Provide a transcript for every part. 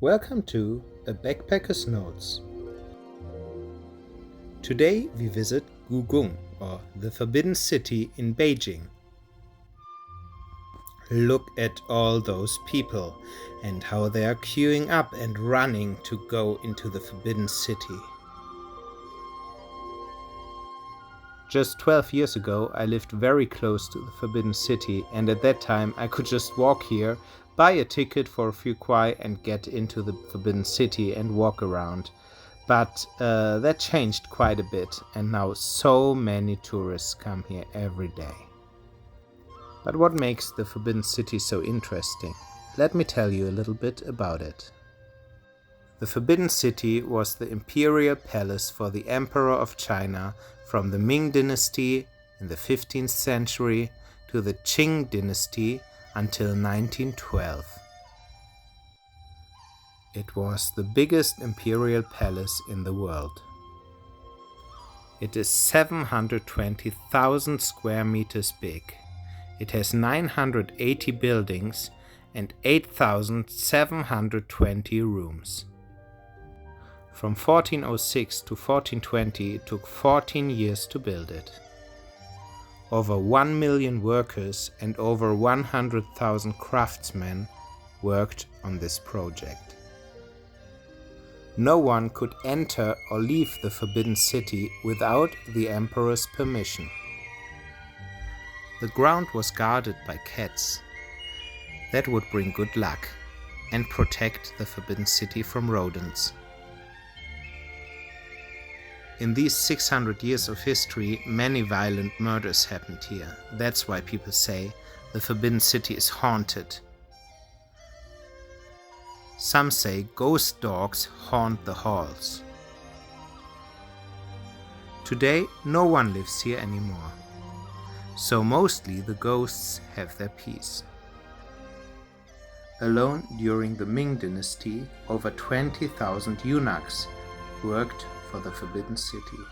Welcome to A Backpacker's Notes. Today we visit Gugong, or the Forbidden City in Beijing. Look at all those people and how they are queuing up and running to go into the Forbidden City. Just 12 years ago I lived very close to the Forbidden City, and at that time I could just walk here, buy a ticket for a few kuai and get into the Forbidden City and walk around. But that changed quite a bit, and now so many tourists come here every day. But what makes the Forbidden City so interesting? Let me tell you a little bit about it. The Forbidden City was the imperial palace for the Emperor of China from the Ming Dynasty in the 15th century to the Qing Dynasty until 1912. It was the biggest imperial palace in the world. It is 720,000 square meters big. It has 980 buildings and 8,720 rooms. From 1406 to 1420 it took 14 years to build it. Over 1 million workers and over 100,000 craftsmen worked on this project. No one could enter or leave the Forbidden City without the Emperor's permission. The ground was guarded by cats. That would bring good luck and protect the Forbidden City from rodents. In these 600 years of history, many violent murders happened here. That's why people say the Forbidden City is haunted. Some say ghost dogs haunt the halls. Today, no one lives here anymore, so mostly the ghosts have their peace. Alone during the Ming Dynasty, over 20,000 eunuchs worked for the Forbidden City.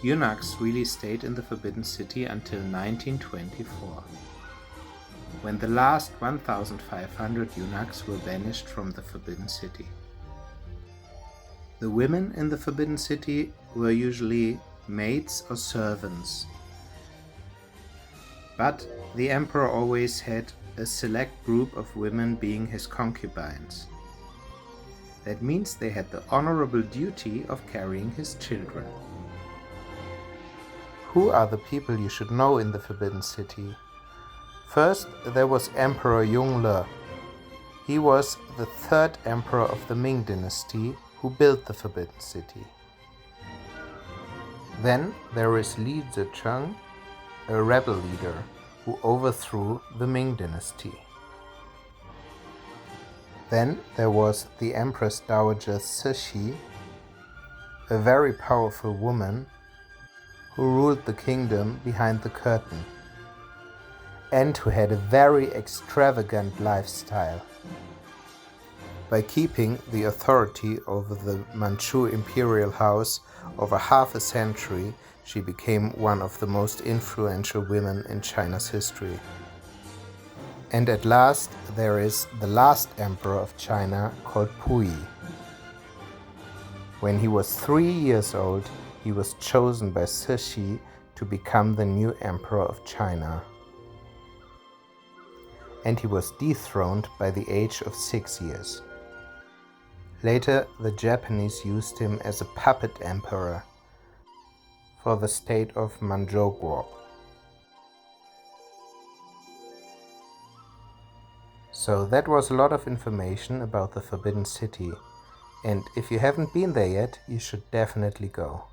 Eunuchs really stayed in the Forbidden City until 1924, when the last 1,500 eunuchs were banished from the Forbidden City. The women in the Forbidden City were usually maids or servants, but the emperor always had a select group of women being his concubines. That means they had the honorable duty of carrying his children. Who are the people you should know in the Forbidden City? First, there was Emperor Yongle. He was the third emperor of the Ming Dynasty who built the Forbidden City. Then there is Li Zicheng, a rebel leader who overthrew the Ming Dynasty. Then there was the Empress Dowager Cixi, a very powerful woman who ruled the kingdom behind the curtain and who had a very extravagant lifestyle. By keeping the authority over the Manchu imperial house over half a century, she became one of the most influential women in China's history. And at last, there is the last emperor of China called Puyi. When he was 3 years old, he was chosen by Cixi to become the new emperor of China. And he was dethroned by the age of 6 years. Later, the Japanese used him as a puppet emperor for the state of Manchukuo. So that was a lot of information about the Forbidden City, and if you haven't been there yet, you should definitely go.